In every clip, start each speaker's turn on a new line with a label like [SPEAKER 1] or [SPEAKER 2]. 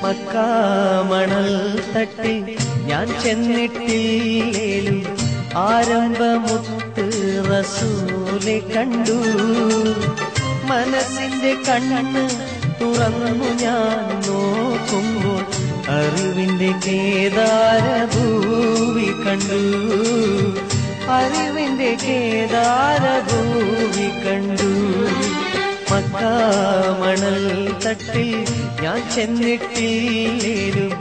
[SPEAKER 1] മക്കാമണൽ തട്ടിൽ ഞാൻ ചെന്നിട്ടില്ലേലും ആരംഭമുത്ത് റസൂലെ കണ്ടു. മനസ്സിന്റെ കണ്ണ് തുറന്നു ഞാൻ നോക്കുമ്പോൾ അറിവിന്റെ കേദാരഭൂവി കണ്ടു. അറിവിന്റെ കേദാരഭൂവി കണ്ടു. മക്കാമണൽ തട്ടിൽ ഞാൻ ചെന്നിട്ടില്ലേലും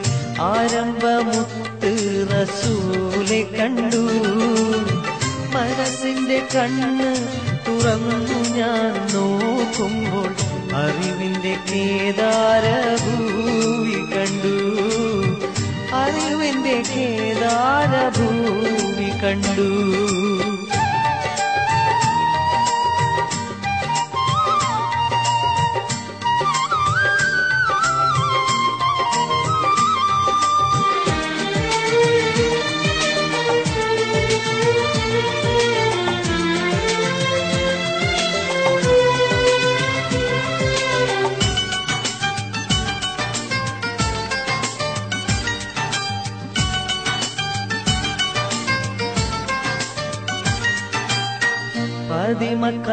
[SPEAKER 1] ആരംഭമുത്ത് റസൂലെ കണ്ടു. മനസ്സിന്റെ കണ്ണ് തുറന്നു ഞാൻ നോക്കുമ്പോൾ അറിവിന്റെ കേദാരഭൂവി കണ്ടു. അറിവിന്റെ കേദാരഭൂവി കണ്ടു.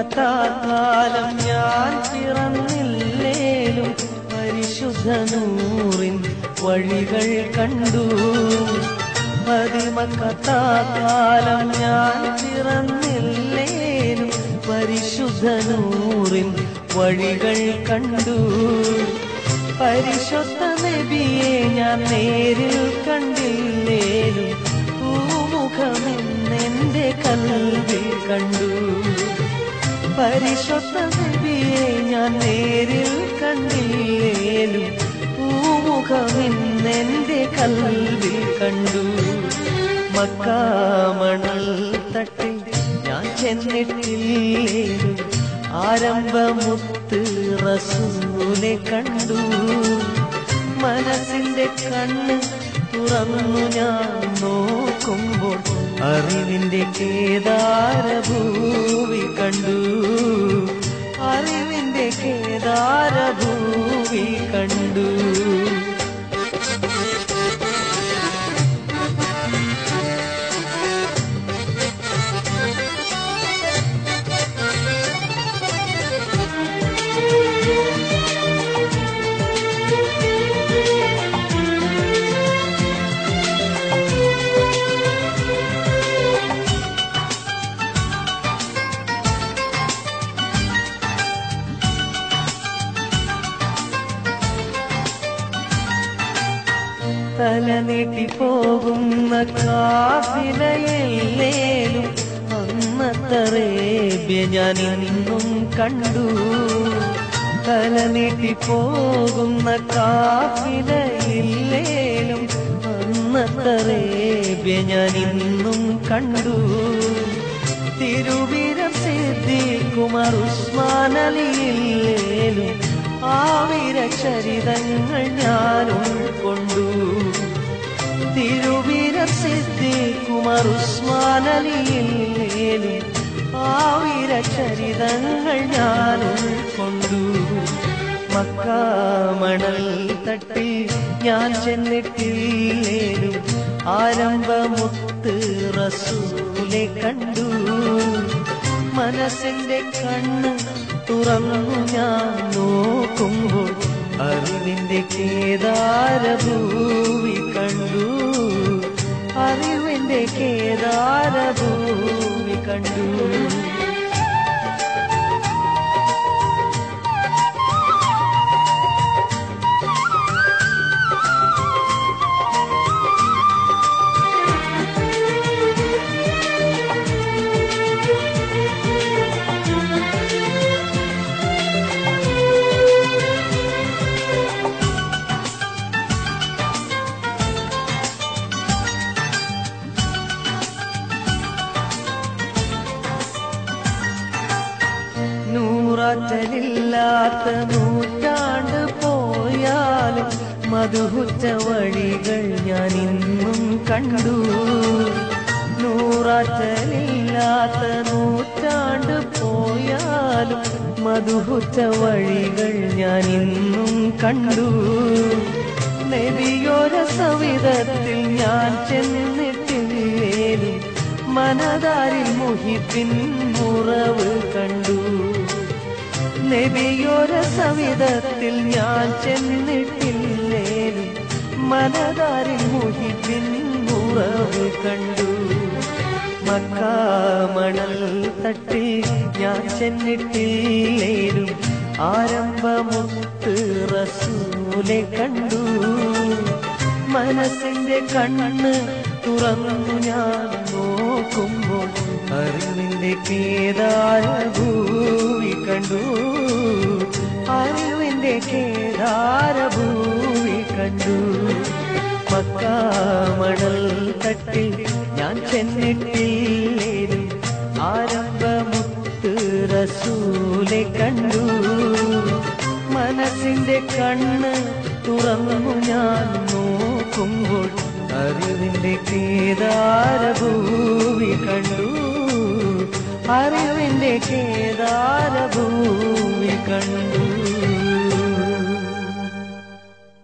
[SPEAKER 1] പതിമക്കത്താകാലം ഞാൻ പിറന്നില്ലേലും പരിശുദ്ധ നൂറിൻ വഴികൾ കണ്ടു. പതിമക്കത്താകാലം ഞാൻ പിറന്നില്ലേലും പരിശുദ്ധ നൂറിൻ വഴികൾ കണ്ടു. പരിശുദ്ധ നബിയെ ഞാൻ നേരിൽ കണ്ടില്ലേലും പൂമുഖമെന്നെന്റെ കൽവിൽ കണ്ടു. പരിശുദ്ധ നബിയെ ഞാൻ നേരിൽ കണ്ടില്ലേലും പൂമുഖമെന്നെന്റെ കൽവിൽ കണ്ടു. മക്കാമണൽ തട്ടിൽ ഞാൻ ചെന്നിട്ടില്ലേലും ആരംഭമുത്ത് റസൂലെ കണ്ടു. മനസ്സിന്റെ കണ്ണ് തുറന്നു ഞാൻ നോക്കുമ്പോൾ അറിവിന്റെ കേദാരഭൂവി കണ്ടു. അറിവിന്റെ കേദാരഭൂവി കണ്ടു. തല നീട്ടിപ്പോകുന്ന കാഫിലയില്ലേലും അന്നത്തെ അറേബ്യ ഞാൻ ഇന്നും കണ്ടു. തല നീട്ടിപ്പോകുന്ന കാഫിലയില്ലേലും അന്നത്തെ അറേബ്യ ഞാൻ ഇന്നും കണ്ടു. തിരുവീരം സിദ്ദീഖുമർ ഉസ്മാൻ അലിയില്ലേലും ആവിരചരിതങ്ങൾ ഞാൻ ഉൾക്കൊണ്ടു. തിരുവീരം സിദ്ദീഖുമർ ഉസ്മാൻ അലിയില്ലേലും ആവിരചരിതങ്ങൾ ഞാൻ ഉൾക്കൊണ്ടു. മക്കാമണൽ തട്ടിൽ ഞാൻ ചെന്നിട്ടില്ലേലും ആരംഭമുത്ത് റസൂലെ കണ്ടു. മനസ്സിന്റെ കണ്ണ് തുറന്നു ഞാൻ നോക്കുമ്പോൾ അറിവിന്റെ കേദാരഭൂവി കണ്ടു. അറിവിന്റെ കേദാരഭൂവി കണ്ടു. നൂറാറ്റലില്ലാത്ത നൂറ്റാണ്ട് പോയാലും മധുഹുറ്റ വഴികൾ ഞാൻ ഇന്നും കണ്ടു. നൂറാറ്റലില്ലാത്ത നൂറ്റാണ്ട് പോയാലും മധുഹുറ്റ വഴികൾ ഞാൻ ഇന്നും കണ്ടു. നബിയോര സവിധത്തിൽ ഞാൻ ചെന്നിട്ടില്ലേലും മനതാരിൽ മുഹിബിൻ മുറവ് കണ്ടു. നബിയോര സവിധത്തിൽ ഞാൻ ചെന്നിട്ടില്ലേലും മനതാരിൽ മുഹിബിൻ മുറവ് കണ്ടു. മക്കാമണൽ തട്ടിൽ ഞാൻ ചെന്നിട്ടില്ലേലും ആരംഭമുത്ത് റസൂലെ കണ്ടു. മനസ്സിന്റെ കണ്ണ് തുറന്നു ഞാൻ നോക്കുമ്പോൾ അറിവിന്റെ കേദാരഭൂമി കണ്ടു. അറിവിന്റെ കേദാരഭൂമി കണ്ടു. മക്കാമണൽ തട്ടിൽ ഞാൻ ചെന്നിട്ടില്ലേലും ആരംഭമുത്ത് റസൂലെ കണ്ടു. മനസ്സിന്റെ കണ്ണ് തുറന്നു ഞാൻ നോക്കുമ്പോൾ അറിവിന്റെ കേദാരഭൂമി കണ്ടു. അറിവിന്റെ കേദാരഭൂമി കണ്ടു.